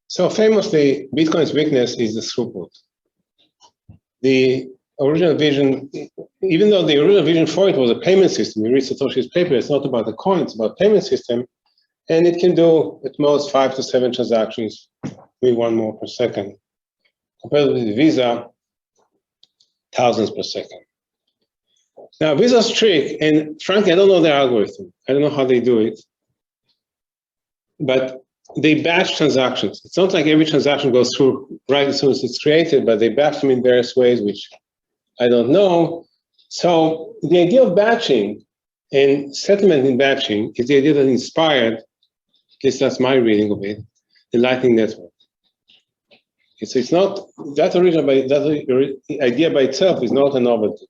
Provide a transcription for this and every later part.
So famously, Bitcoin's weakness is the throughput. The original vision, even though the original vision for it was a payment system, you read Satoshi's paper, it's not about the coin, it's about a payment system, and it can do at most 5 to 7 transactions, maybe 1 more per second. Compared with the Visa, thousands per second. Now, Visa's trick, and frankly, I don't know their algorithm. I don't know how they do it, but they batch transactions. It's not like every transaction goes through right as soon as it's created, but they batch them in various ways, which I don't know. So the idea of batching and settlement in batching is the idea that inspired, at least that's my reading of it, the Lightning Network. It's not, that idea by itself is not a novelty.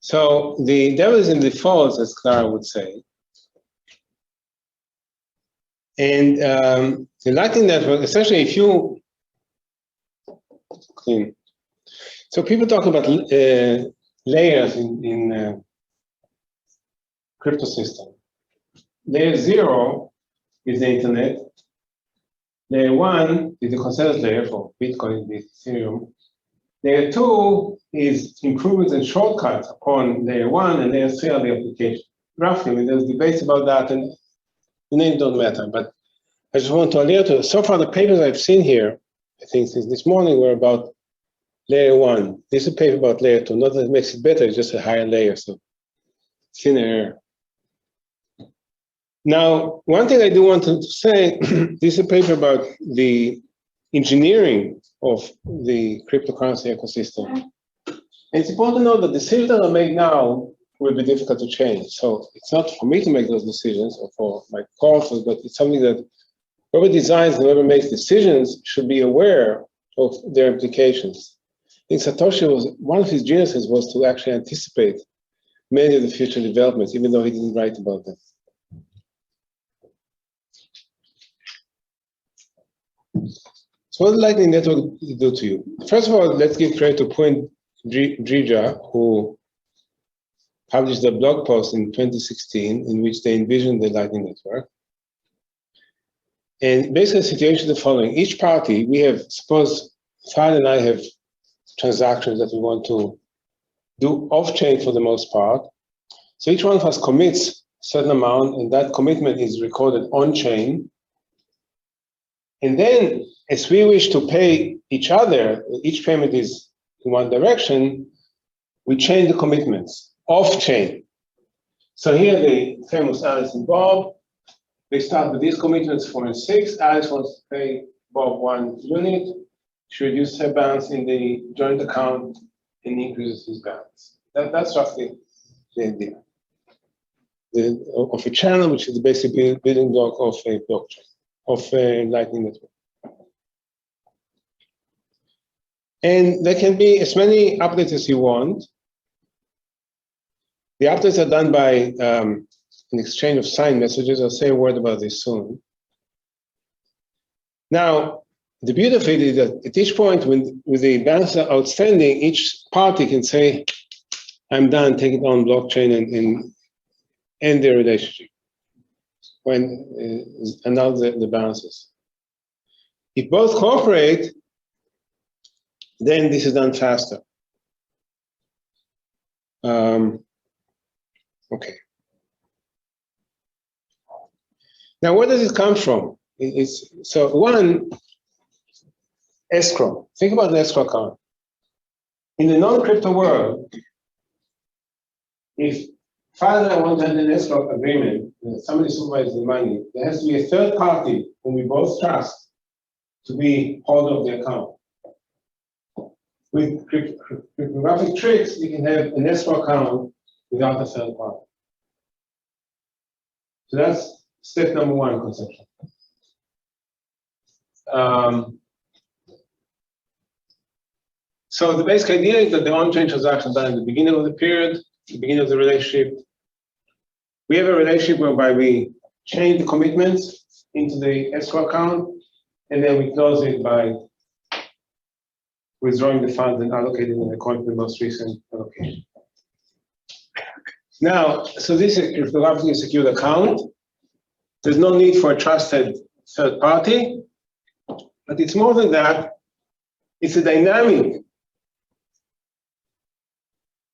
So the devil is in the details, as Clara would say. And the Lightning Network, essentially, if you clean. So people talk about layers in crypto system. Layer 0 is the internet. Layer 1 is the consensus layer for Bitcoin, Ethereum. Layer 2 is improvements and shortcuts upon layer 1, and layer 3 are the application. Roughly, I mean, there's debates about that, and the names don't matter. But I just want to alert you, so far the papers I've seen here, I think since this morning, were about layer 1. This is a paper about layer 2. Not that it makes it better, it's just a higher layer, so thinner air. Now, one thing I do want to say, this is a paper about the engineering of the cryptocurrency ecosystem. And it's important to know that decisions that are made now will be difficult to change. So it's not for me to make those decisions or for my co-authors, but it's something that whoever designs, whoever makes decisions should be aware of their implications. I think Satoshi was, one of his geniuses was to actually anticipate many of the future developments, even though he didn't write about them. So what does Lightning Network do to you? First of all, let's give credit to Poon and Dryja, who published a blog post in 2016 in which they envisioned the Lightning Network. And basically the situation is the following. Each party, we have, suppose Fahad and I have transactions that we want to do off-chain for the most part. So each one of us commits a certain amount, and that commitment is recorded on-chain. And then, as we wish to pay each other, each payment is in one direction, we change the commitments off-chain. So here the famous Alice and Bob, they start with these commitments 4 and 6. Alice wants to pay Bob 1 unit. She reduces her balance in the joint account and increases his balance. That's roughly the idea of a channel, which is the basic building block of a blockchain, of a Lightning Network. And there can be as many updates as you want. The updates are done by an exchange of signed messages. I'll say a word about this soon. Now, the beauty of it is that at each point, with the balance outstanding, each party can say, I'm done, take it on blockchain and end their relationship when annul the balances. If both cooperate, then this is done faster. Okay. Now, where does it come from? So one, escrow. Think about the escrow account. In the non-crypto world, if Fahad and I want to have an escrow agreement, somebody supervises the money, there has to be a third party whom we both trust to be holder of the account. With cryptographic tricks, you can have an escrow account without a third party. So that's step number 1 conception. So the basic idea is that the on-chain transaction is done at the beginning of the period, the beginning of the relationship. We have a relationship whereby we change the commitments into the escrow account, and then we close it by withdrawing the funds and allocating them according to the most recent allocation. Now, so this is a cryptographically secured account. There's no need for a trusted third party, but it's more than that. It's a dynamic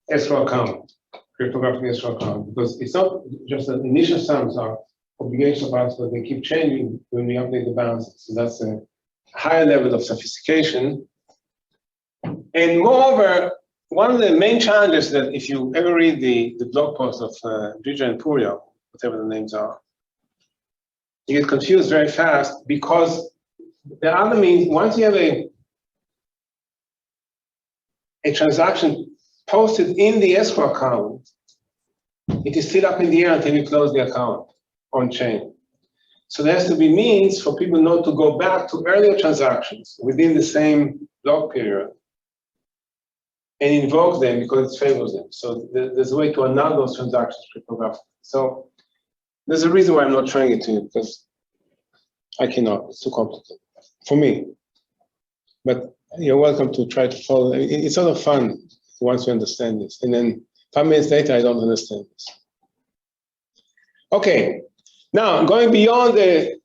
escrow account, cryptographic escrow account, because it's not just that initial sums are obligations of us, but they keep changing when we update the balances. So that's a higher level of sophistication. And moreover, one of the main challenges that if you ever read the blog post of Dryja and Puria, whatever the names are, you get confused very fast because the other means, once you have a transaction posted in the escrow account, it is still up in the air until you close the account on chain. So there has to be means for people not to go back to earlier transactions within the same block period and invoke them because it favors them. So there's a way to annul those transactions cryptographically. So there's a reason why I'm not showing it to you, because I cannot, it's too complicated for me. But you're welcome to try to follow. It's sort of fun once you understand this. And then 5 minutes later, I don't understand this. Okay, now going beyond the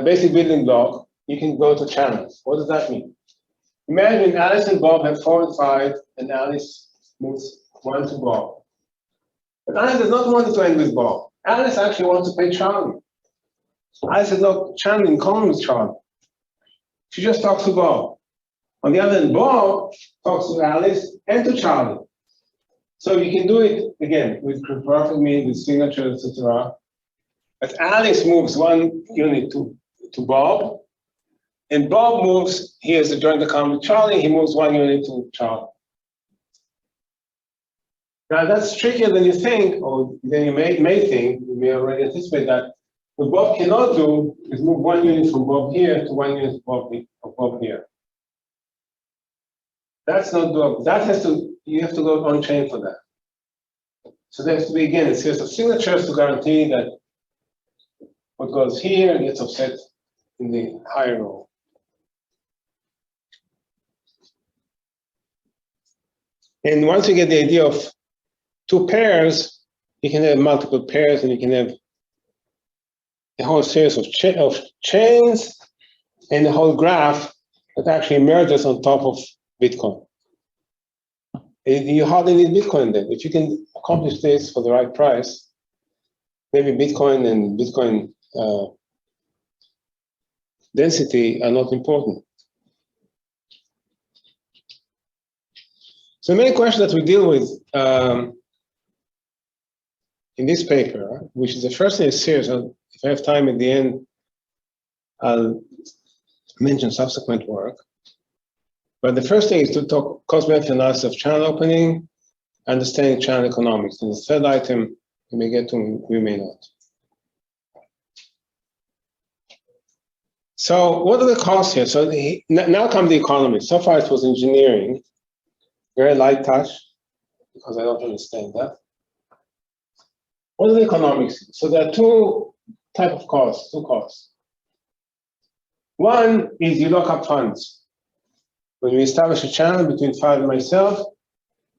basic building block, you can go to channels. What does that mean? Imagine Alice and Bob have 4 and 5, and Alice moves 1 to Bob. But Alice does not want it to end with Bob. Alice actually wants to pay Charlie. Alice has no channel in common with Charlie. She just talks to Bob. On the other hand, Bob talks to Alice and to Charlie. So you can do it, again, with cryptographic means, with signatures, etc. But Alice moves 1 unit to Bob, and Bob moves, he has a joint account with Charlie, he moves 1 unit to Charlie. Now that's trickier than you think, or than you may think. You may already anticipate that. What Bob cannot do is move 1 unit from Bob here to 1 unit of Bob here. That's not doable. That has to, you have to go on chain for that. So there has to be, again, a series of signatures to guarantee that what goes here gets offset in the higher row. And once you get the idea of 2 pairs, you can have multiple pairs, and you can have a whole series of chains and a whole graph that actually emerges on top of Bitcoin. You hardly need Bitcoin then. If you can accomplish this for the right price, maybe Bitcoin and Bitcoin density are not important. So many questions that we deal with in this paper, which is the first in a series, if I have time at the end, I'll mention subsequent work. But the first thing is to talk cost-benefit analysis of channel opening, understanding channel economics. And the third item, we may get to, we may not. So what are the costs here? So now come the economics. So far it was engineering, very light touch, because I don't understand that. What are the economics? So there are 2 types of costs, 2 costs. One is you lock up funds. When we establish a channel between Fahad and myself,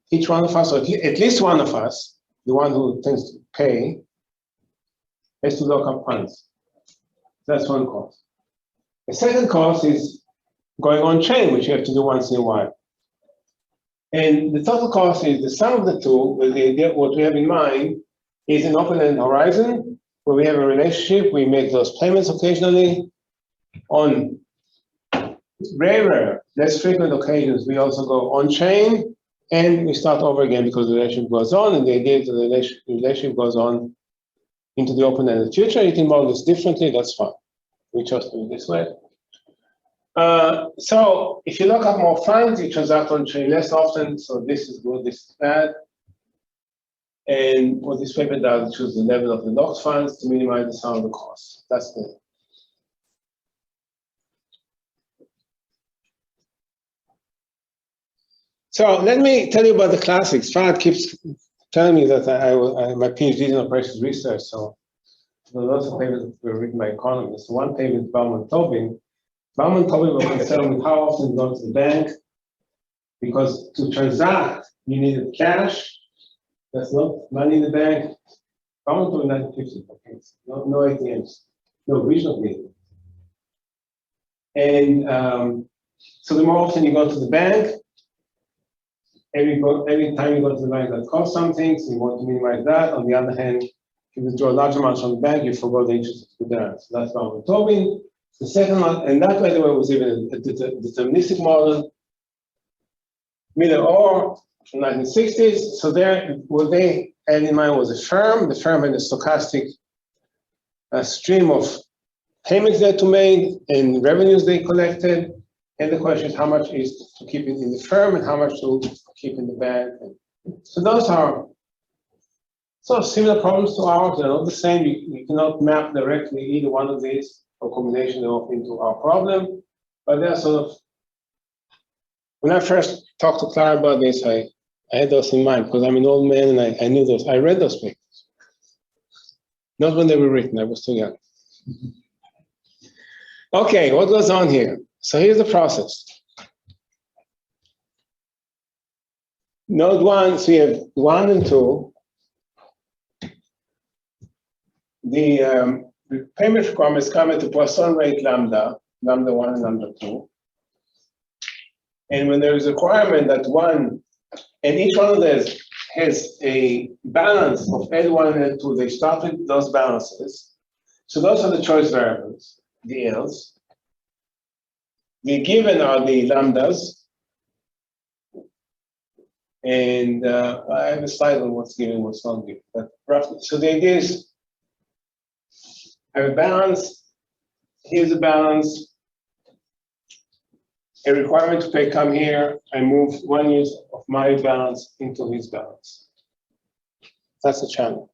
each one of us, or at least one of us, the one who tends to pay, has to lock up funds. That's one cost. The second cost is going on chain, which you have to do once in a while. And the total cost is the sum of the 2, but the idea, what we have in mind is an open-ended horizon, where we have a relationship, we make those payments occasionally. On rarer, less frequent occasions, we also go on chain, and we start over again because the relationship goes on, and the idea is that the relationship goes on into the open-ended future. You can model this differently, that's fine. We chose to do it this way. So if you lock up more funds, you transact on chain less often, so this is good, this is bad. And what this paper does, it chooses the level of the locked funds to minimize the sum of the costs. That's the So let me tell you about the classics. Fahad keeps telling me that my PhD is in operations research, so there are lots of papers that were written by economists. One paper is Bauman-Tobin. Bauman-Tobin was concerned with how often go to the bank, because to transact, you needed cash. That's not money in the bank. Bauman-Tobin 1950, okay. No ATMs. no, regionally. And so the more often you go to the bank, every time you go to the bank that costs something, so you want to minimize that. On the other hand, if you withdraw large amounts from the bank, you forgot the interest of the So that's one we're talking. The second one, and that, by the way, was even a deterministic model, Miller-Orr from 1960s. So there, what they had in mind was a firm. The firm had a stochastic stream of payments they had to make and revenues they collected. And the question is how much is to keep it in the firm and how much to keep in the bank. So those are sort of similar problems to ours. They're not the same. You cannot map directly either one of these or combination thereof into our problem. But they're sort of, when I first talked to Clara about this, I had those in mind because I'm an old man and I knew those. I read those papers. Not when they were written, I was too young. Okay, what goes on here? So here's the process. Node 1, so you have 1 and 2. The payment requirements come at the Poisson rate lambda 1 and lambda 2. And when there is a requirement that one, and each one of those has a balance of L1 and L2, they start with those balances. So those are the choice variables, the L's. The given are the lambdas. And I have a slide on what's given, what's not given. But roughly, so the idea is I have a balance, here's a balance, a requirement to pay come here, I move one use of my balance into his balance. That's the channel.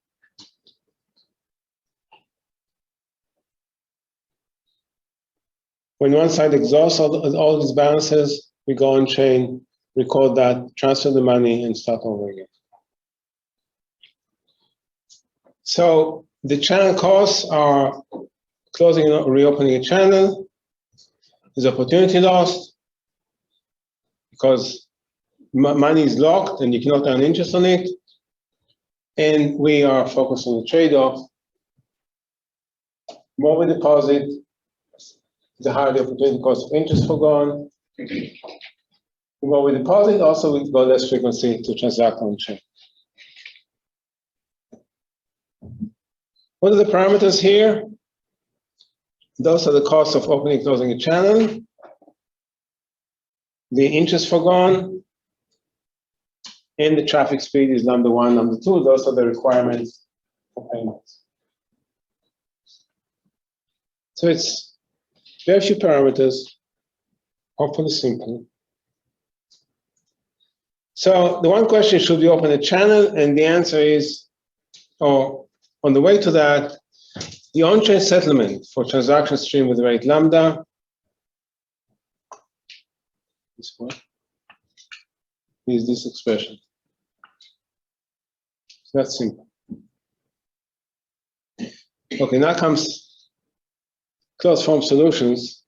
When one side exhausts all these balances, we go on chain, record that, transfer the money, and start over again. So the channel costs are closing and reopening a channel. There's opportunity lost because money is locked and you cannot earn interest on it. And we are focused on the trade-off. More we deposit, the higher the opportunity cost of interest forgone. The more we deposit, also we go less frequency to transact on chain. What are the parameters here? Those are the costs of opening and closing a channel, the interest forgone, and the traffic speed is lambda 1, lambda 2. Those are the requirements for payments. So it's very few parameters, hopefully simple. So the one question, should we open a channel? And the answer is, on the way to that, the on-chain settlement for transaction stream with rate lambda, this one, is this expression. So that's simple. Okay, now comes closed form solutions.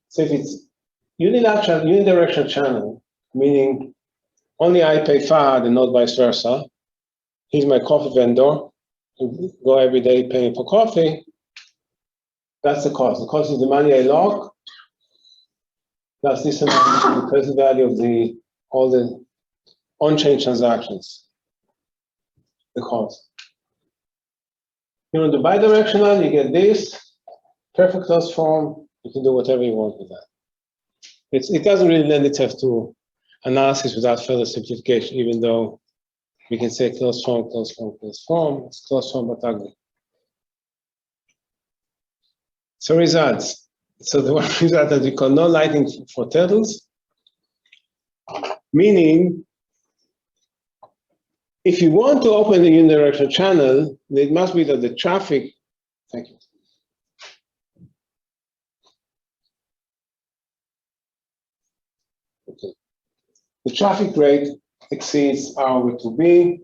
So if it's unidirectional channel, meaning only I pay Fahad and not vice versa, he's my coffee vendor, go every day paying for coffee, that's the cost. The cost is the money I lock, plus this amount, the present value of all the on-chain transactions, the cost. You know, the bidirectional, you get this, perfect closed form, you can do whatever you want with that. It doesn't really lend itself to analysis without further simplification, even though we can say closed form, closed form, closed form. It's closed form, but ugly. So results. So the one result that we call no lighting for turtles, meaning if you want to open the unidirectional channel, it must be that the traffic, thank you. Okay. The traffic rate exceeds R over 2B.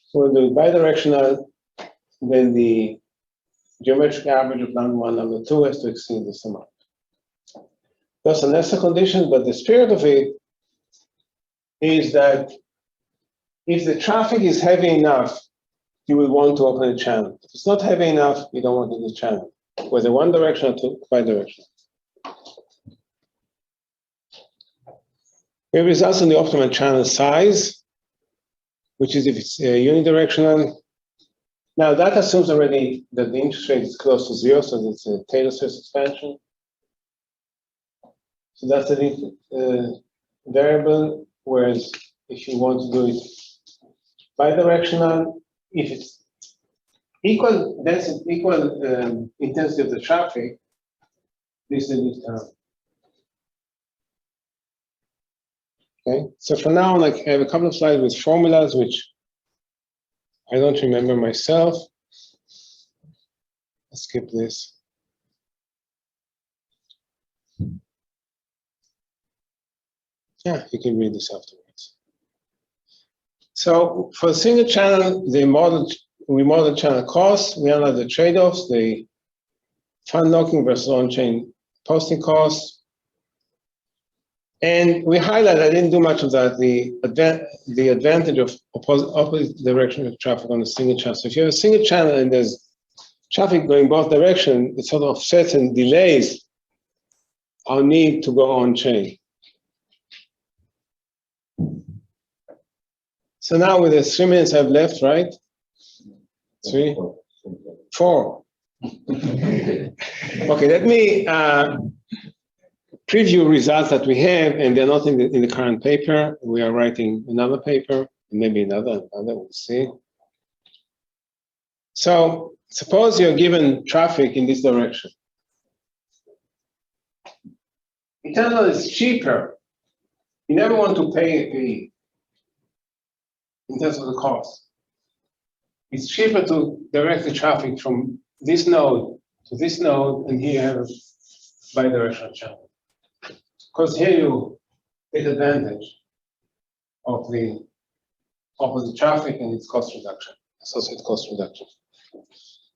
So the bidirectional, then the geometric average of lambda 1, lambda 2 has to exceed this amount. That's a necessary condition, but the spirit of it is that if the traffic is heavy enough you will want to open a channel. If it's not heavy enough, you don't want to do the channel, whether one direction or two bidirectional. We have results in the optimal channel size, which is if it's unidirectional. Now that assumes already that the interest rate is close to zero, so it's a Taylor series expansion. So that's the variable, whereas if you want to do it bidirectional, if it's equal density, equal intensity of the traffic, this is the term. Okay, so for now, like I have a couple of slides with formulas, which I don't remember myself. Let's skip this. Yeah, you can read this afterwards. So for a single channel, we model channel costs, we analyze the trade-offs, the fund locking versus on-chain posting costs. And we highlight, I didn't do much of that, the advantage of opposite direction of traffic on a single channel. So if you have a single channel and there's traffic going both directions, it sort of offsets and delays our need to go on-chain. So now with the 3 minutes I have left, right? 3, 4. Okay, let me preview results that we have, and they're not in the current paper. We are writing another paper, maybe another, we'll see. So suppose you're given traffic in this direction. It turns out it's cheaper. You never want to pay a fee in terms of the cost. It's cheaper to direct the traffic from this node to this node, and here you have a bidirectional channel. Because here you take advantage of the opposite traffic and its cost reduction, associated cost reduction.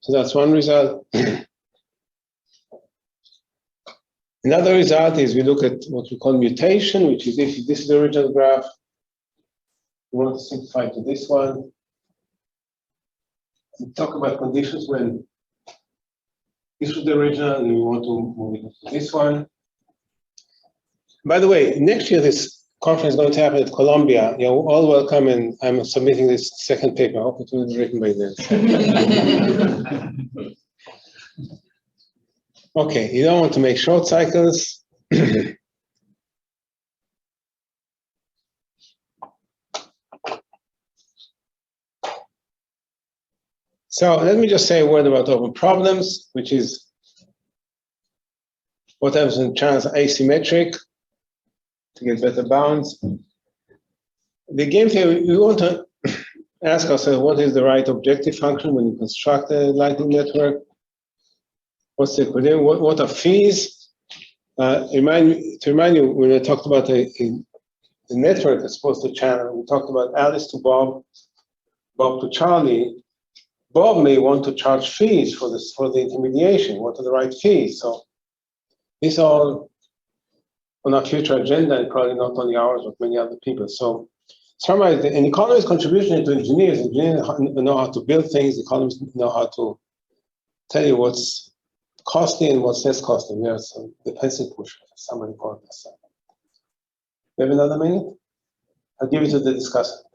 So that's one result. Another result is we look at what we call mutation, which is if this is the original graph, we want to simplify to this one. We talk about conditions when this was the original and we want to move it to this one. By the way, next year this conference is going to happen at Columbia. You're all welcome, and I'm submitting this second paper. I hope it will be written by then. Okay, you don't want to make short cycles. So let me just say a word about open problems, which is what happens when channels are asymmetric to get better bounds. The game theory, we want to ask ourselves, what is the right objective function when you construct a Lightning network? What's the equilibrium? What are fees? To remind you, when I talked about the network as opposed to channel, we talked about Alice to Bob, Bob to Charlie. Bob may want to charge fees for this, for the intermediation. What are the right fees? So these are all on our future agenda, and probably not only ours, but many other people. So summarize, an economist's contribution to engineers. Engineers know how to build things. Economists know how to tell you what's costly and what's less costly. We are some the pencil pusher, somebody called us. We have another minute? I'll give it to the discussant.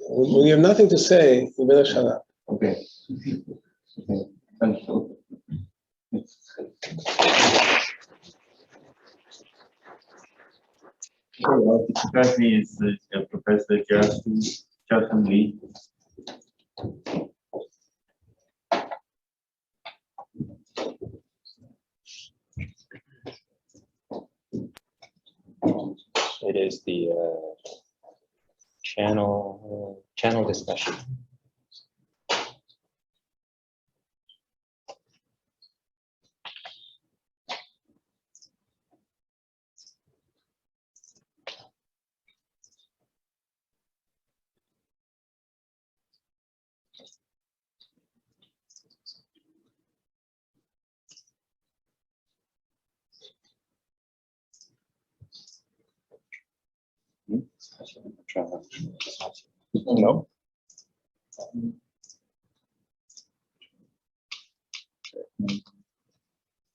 When you have nothing to say, you better shut up. Okay. Okay. Thank you. Well, discuss me is Professor Jiasun Li. It is the channel discussion. No.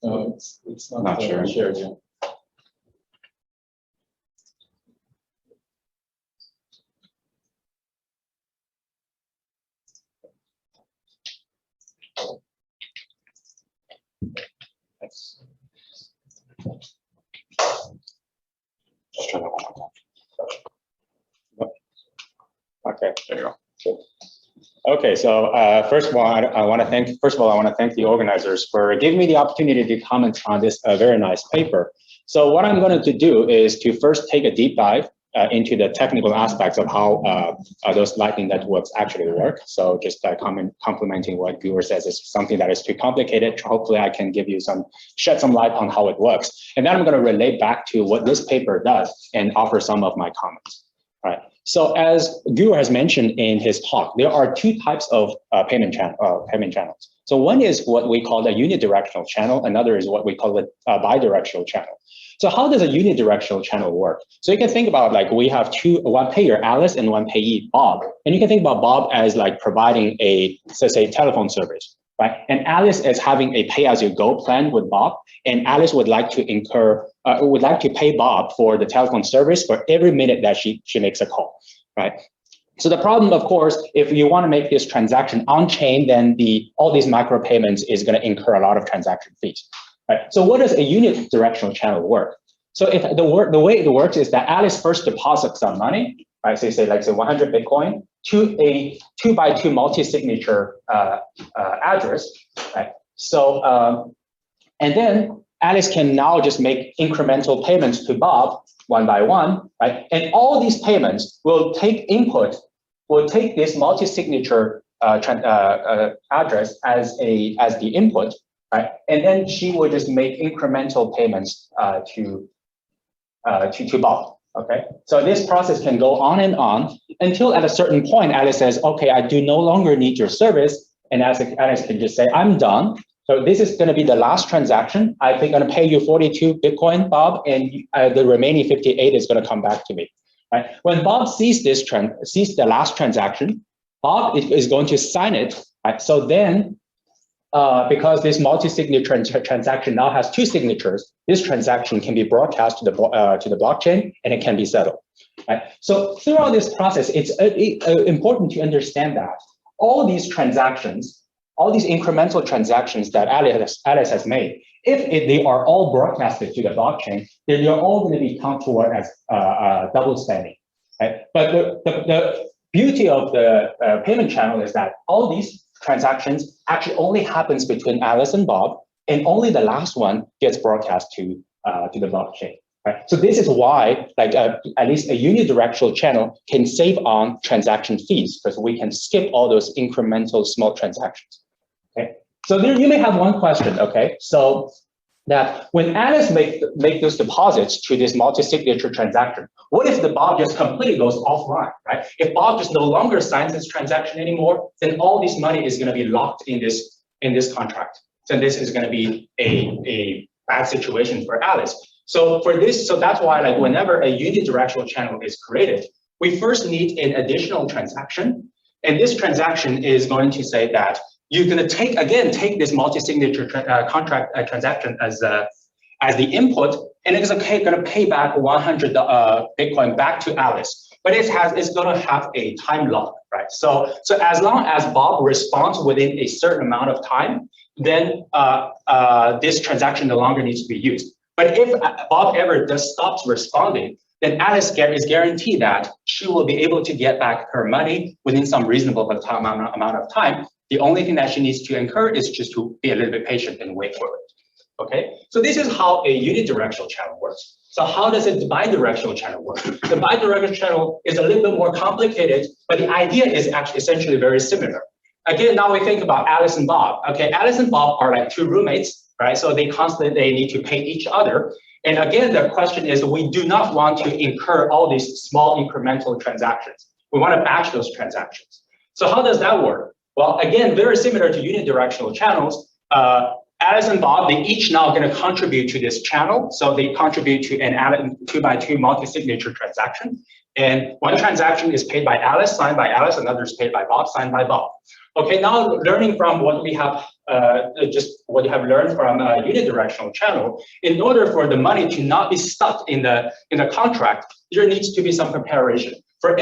No, it's not, Not sure. shared yet. Let's just try that one more time. Okay, there you go. Cool. Okay, so first of all, I want to thank the organizers for giving me the opportunity to comment on this very nice paper. So what I'm going to do is to first take a deep dive into the technical aspects of how those Lightning networks actually work. So just complementing what Gur says, is something that is too complicated. Hopefully I can shed some light on how it works. And then I'm going to relate back to what this paper does and offer some of my comments. All right. So as Gur has mentioned in his talk, there are two types of payment channels. So one is what we call a unidirectional channel. Another is what we call a bidirectional channel. So how does a unidirectional channel work? So you can think about, like, we have one payer, Alice, and one payee, Bob. And you can think about Bob as like providing a, let's say, telephone service, right? And Alice is having a pay-as-you-go plan with Bob. And Alice would like to pay Bob for the telephone service for every minute that she makes a call, right? So the problem, of course, if you want to make this transaction on-chain, then all these micropayments is going to incur a lot of transaction fees. Right. So what does a unidirectional channel work? So if the way it works is that Alice first deposits some money, right? So say 100 Bitcoin to a 2x2 multi-signature address, right? So and then Alice can now just make incremental payments to Bob one by one, right? And all these payments will take this multi-signature address as the input. Right, and then she will just make incremental payments to Bob. Okay, so this process can go on and on until at a certain point, Alice says, "Okay, I do no longer need your service," and Alice can just say, "I'm done. So this is going to be the last transaction. I'm going to pay you 42 Bitcoin, Bob, and the remaining 58 is going to come back to me." Right? When Bob sees the last transaction, Bob is going to sign it. Right? So then, because this multi-signature transaction now has two signatures, this transaction can be broadcast to the blockchain and it can be settled. Right? So throughout this process, it's important to understand that all these transactions, all these incremental transactions that Alice has made, if they are all broadcasted to the blockchain, then they're all going to be counted toward as double spending. Right? But the beauty of the payment channel is that all these transactions actually only happens between Alice and Bob, and only the last one gets broadcast to the blockchain. Right? So this is why, at least a unidirectional channel can save on transaction fees, because we can skip all those incremental small transactions. Okay. So there you may have one question. Okay. So that when Alice make those deposits to this multi-signature transaction, what if the Bob just completely goes offline, right? If Bob just no longer signs this transaction anymore, then all this money is going to be locked in this contract. So this is going to be a bad situation for Alice. So that's why, whenever a unidirectional channel is created, we first need an additional transaction, and this transaction is going to say that you're going to take this multi-signature contract transaction as the input, and it's going to pay back 100 Bitcoin back to Alice. But it's going to have a time lock, right? So as long as Bob responds within a certain amount of time, then this transaction no longer needs to be used. But if Bob ever just stops responding, then Alice is guaranteed that she will be able to get back her money within some reasonable amount of time. The only thing that she needs to incur is just to be a little bit patient and wait for it. Okay, so this is how a unidirectional channel works. So how does a bidirectional channel work? The bidirectional channel is a little bit more complicated, but the idea is actually essentially very similar. Again, now we think about Alice and Bob. Okay, Alice and Bob are like two roommates, right? So they need to pay each other. And again, the question is, we do not want to incur all these small incremental transactions. We want to batch those transactions. So how does that work? Well, again, very similar to unidirectional channels, Alice and Bob, they each now going to contribute to this channel. So they contribute to an 2x2 multi-signature transaction. And one transaction is paid by Alice, signed by Alice, another is paid by Bob, signed by Bob. Okay, now learning from what we have, just what you have learned from a unidirectional channel, in order for the money to not be stuck in the contract, there needs to be some preparation. For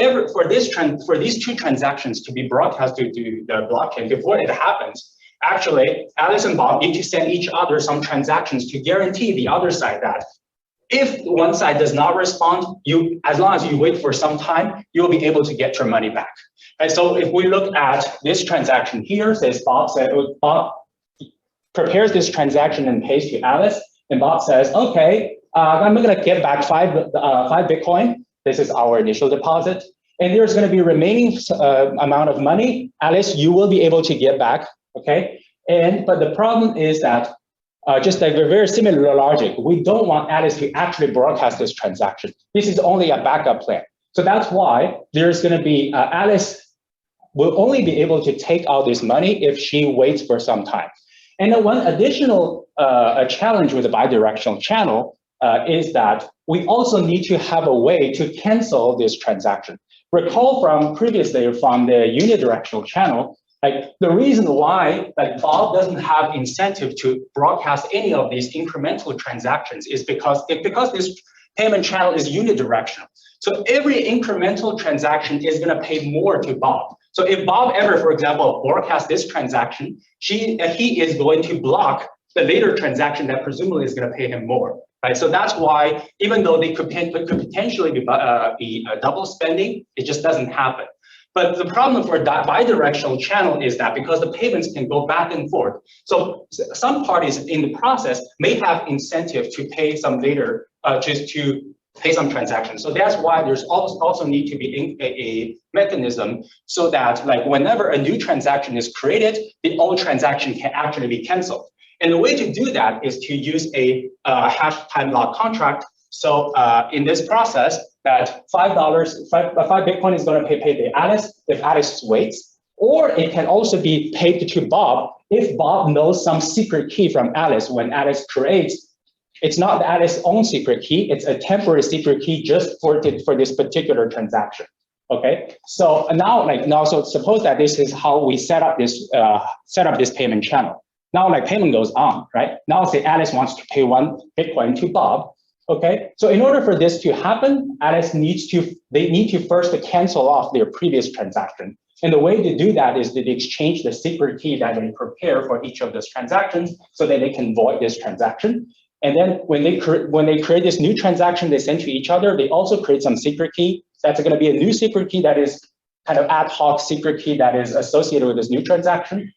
these two transactions to be broadcast to the blockchain before it happens, actually, Alice and Bob need to send each other some transactions to guarantee the other side that if one side does not respond, as long as you wait for some time, you'll be able to get your money back. And so if we look at this transaction here, says Bob prepares this transaction and pays to Alice, and Bob says, okay, I'm gonna get back five Bitcoin. This is our initial deposit. And there's gonna be remaining amount of money. Alice, you will be able to get back, okay? But the problem is that just like a very similar logic, we don't want Alice to actually broadcast this transaction. This is only a backup plan. So that's why there's going to be, Alice will only be able to take out this money if she waits for some time. And then one additional challenge with the bidirectional channel is that we also need to have a way to cancel this transaction. Recall from previously from the unidirectional channel, like the reason why like Bob doesn't have incentive to broadcast any of these incremental transactions is because this payment channel is unidirectional. So every incremental transaction is going to pay more to Bob. So if Bob ever, for example, broadcasts this transaction, he is going to block the later transaction that presumably is going to pay him more. Right? So that's why even though they could potentially be double spending, it just doesn't happen. But the problem for that bidirectional channel is that because the payments can go back and forth, so some parties in the process may have incentive to pay some later, just to pay some transactions. So that's why there's also need to be a mechanism so that like whenever a new transaction is created, the old transaction can actually be canceled. And the way to do that is to use a hash time lock contract. So in this process, that $5 Bitcoin is going to pay to Alice if Alice waits, or it can also be paid to Bob if Bob knows some secret key from Alice when Alice creates. It's not Alice's own secret key; it's a temporary secret key just for this particular transaction. Okay, so now, so suppose that this is how we set up this payment channel. Now, like payment goes on, right? Now, say Alice wants to pay 1 Bitcoin to Bob. Okay, so in order for this to happen, they need to first cancel off their previous transaction. And the way to do that is that they exchange the secret key that they prepare for each of those transactions so that they can void this transaction. And then when they create this new transaction they send to each other, they also create some secret key. That's going to be a new secret key that is kind of ad hoc secret key that is associated with this new transaction.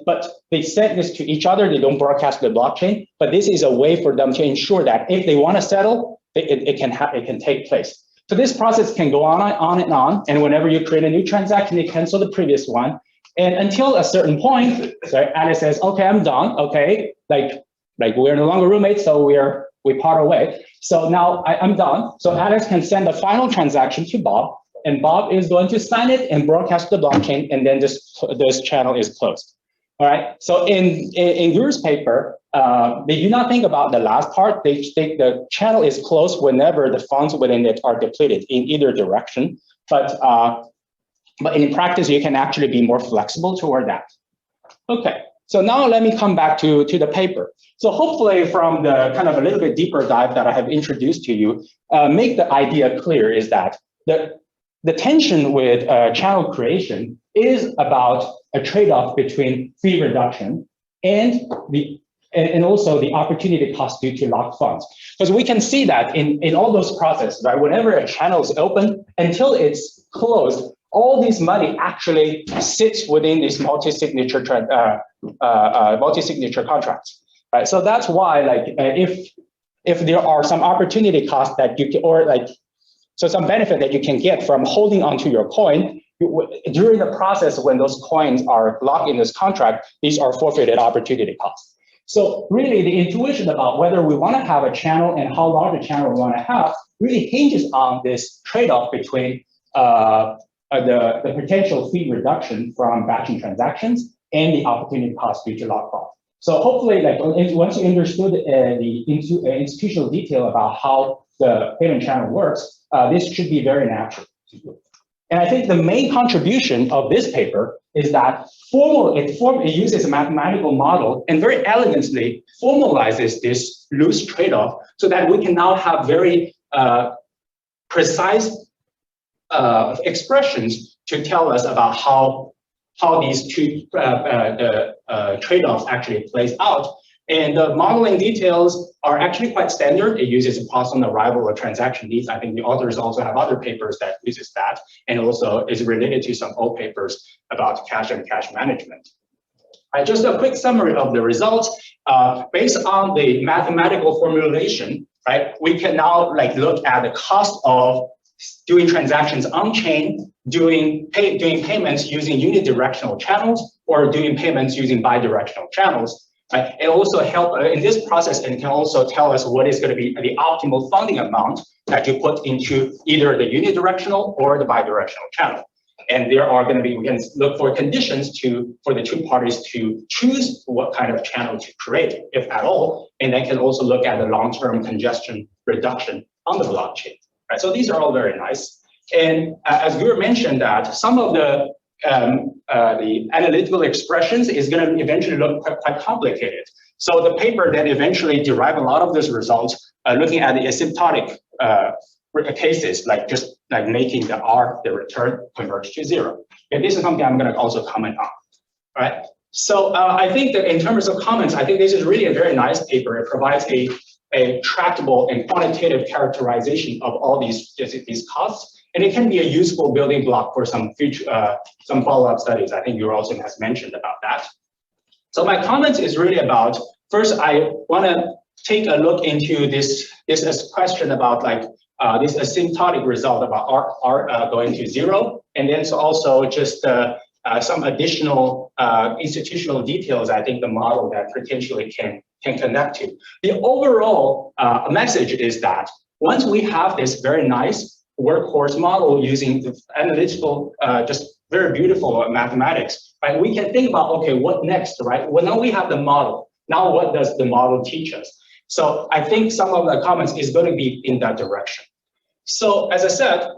But they send this to each other, they don't broadcast the blockchain, but this is a way for them to ensure that if they want to settle, it can take place. So this process can go on and on, and whenever you create a new transaction, they cancel the previous one. And until a certain point, so Alice says, okay, I'm done, okay, like we're no longer roommates, so we part away. So now I'm done. So Alice can send the final transaction to Bob, and Bob is going to sign it and broadcast the blockchain, and then this channel is closed. All right. So in Gur's paper, they do not think about the last part. They think the channel is closed whenever the funds within it are depleted in either direction. But in practice, you can actually be more flexible toward that. Okay. So now let me come back to the paper. So hopefully from the kind of a little bit deeper dive that I have introduced to you, make the idea clear is that the tension with channel creation is about a trade-off between fee reduction and also the opportunity cost due to locked funds. Because we can see that in all those processes, right? Whenever a channel is open until it's closed, all this money actually sits within this multi-signature contracts, right? So that's why, like, if there are some opportunity costs that you can, or like, so some benefit that you can get from holding onto your coin during the process when those coins are locked in this contract, these are forfeited opportunity costs. So really the intuition about whether we want to have a channel and how large a channel we want to have really hinges on this trade-off between the potential fee reduction from batching transactions and the opportunity cost due to lock funds. So hopefully, like once you understood the institutional detail about how the payment channel works, this should be very natural. And I think the main contribution of this paper is that it uses a mathematical model and very elegantly formalizes this loose trade-off so that we can now have very precise expressions to tell us about how these two trade-offs actually plays out. And the modeling details are actually quite standard. It uses Poisson arrival or transaction needs. I think the authors also have other papers that uses that, and also is related to some old papers about cash and cash management. Just a quick summary of the results. Based on the mathematical formulation, right, we can now look at the cost of doing transactions on chain, doing payments using unidirectional channels, or doing payments using bidirectional channels. Right? It also help in this process, and can also tell us what is going to be the optimal funding amount that you put into either the unidirectional or the bidirectional channel. And there are going to be, we can look for conditions for the two parties to choose what kind of channel to create, if at all. And then can also look at the long-term congestion reduction on the blockchain. Right? So these are all very nice. And as Gur mentioned, that some of the analytical expressions is going to eventually look quite complicated. So the paper then eventually derived a lot of those results looking at the asymptotic cases, just making the return converge to zero. And this is something I'm going to also comment on. All right. So I think that in terms of comments, I think this is really a very nice paper. It provides a tractable and quantitative characterization of all these costs. And it can be a useful building block for some future, some follow-up studies. I think Gur also has mentioned about that. So my comments is really about, first, I want to take a look into this question about this asymptotic result about R going to zero. And then so also just some additional institutional details, I think the model that potentially can connect to. The overall message is that once we have this very nice workhorse model using the analytical, just very beautiful mathematics, right? We can think about, okay, what next, right? Well, now we have the model. Now what does the model teach us? So I think some of the comments is going to be in that direction. So as I said,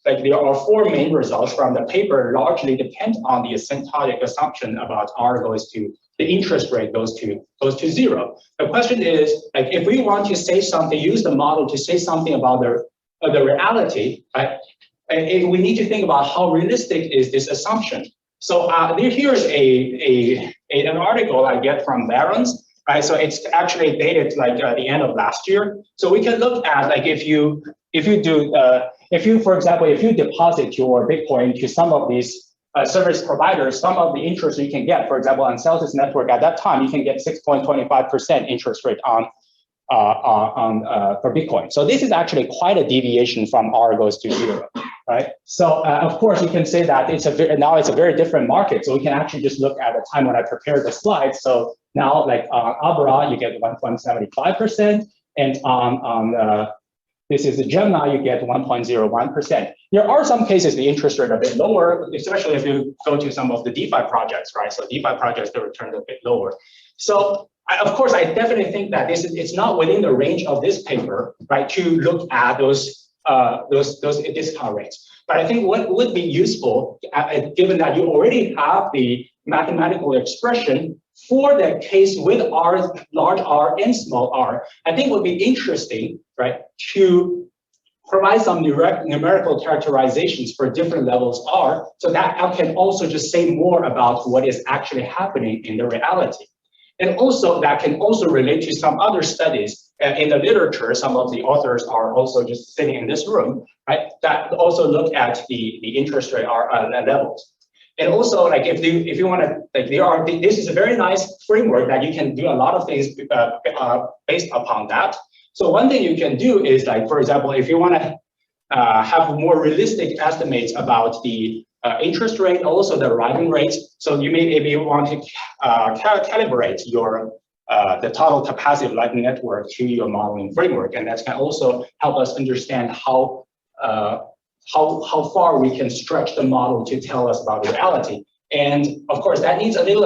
there are four main results from the paper largely depend on the asymptotic assumption about R goes to, the interest rate goes to zero. The question is, if we want to say something, use the model to say something about the reality, right? And we need to think about how realistic is this assumption. So here is an article I get from Barron's, right? So it's actually dated the end of last year. So we can look at if you, for example, if you deposit your Bitcoin to some of these service providers, some of the interest you can get, for example, on Celsius network at that time, you can get 6.25% interest rate for Bitcoin. So this is actually quite a deviation from R goes to zero, right? So of course you can say that now it's a very different market. So we can actually just look at the time when I prepared the slides. So now on Abra you get 1.75%, and on this is a Gemini, you get 1.01%. There are some cases the interest rate a bit lower, especially if you go to some of the DeFi projects, right? So DeFi projects, the return a bit lower. So of course, I definitely think that it's not within the range of this paper, right, to look at those discount rates. But I think what would be useful, given that you already have the mathematical expression for the case with R, large R and small r, I think would be interesting, right, to provide some numerical characterizations for different levels R, so that I can also just say more about what is actually happening in the reality. And also that can also relate to some other studies in the literature. Some of the authors are also just sitting in this room, right? That also look at the interest rate levels. And also, if you want to, this is a very nice framework that you can do a lot of things based upon that. So one thing you can do is, for example, if you want to have more realistic estimates about the interest rate, also the rising rates. So you may maybe want to calibrate your the total capacity of Lightning Network to your modeling framework, and that can also help us understand how far we can stretch the model to tell us about reality. And of course, that needs a little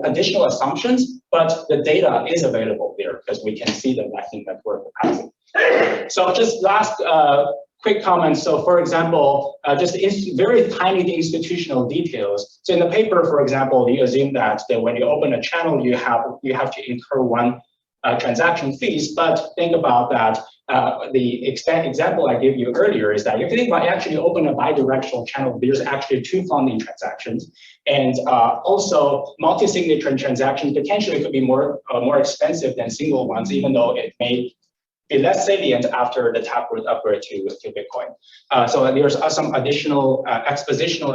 additional assumptions, but the data is available there because we can see the lacking network capacity. So just last quick comment. So for example, just very tiny institutional details. So in the paper, for example, you assume that when you open a channel, you have to incur one transaction fees, but think about that. The example I gave you earlier is that if you think about actually open a bidirectional channel, there's actually 2 funding transactions, and also multi-signature transactions potentially could be more expensive than single ones, even though it may be less salient after the Taproot upgrade to Bitcoin. So there's some additional expositional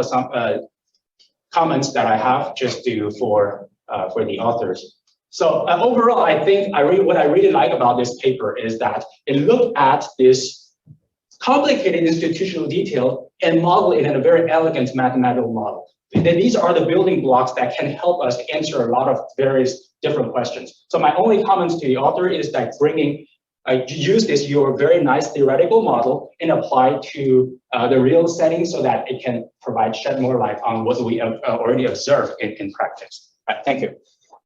comments that I have just for the authors. So overall, I think what I really like about this paper is that it looked at this complicated institutional detail and model it in a very elegant mathematical model. And then these are the building blocks that can help us answer a lot of various different questions. So my only comments to the author is that use your very nice theoretical model and apply to the real setting so that it can shed more light on what we have already observed in practice. Thank you.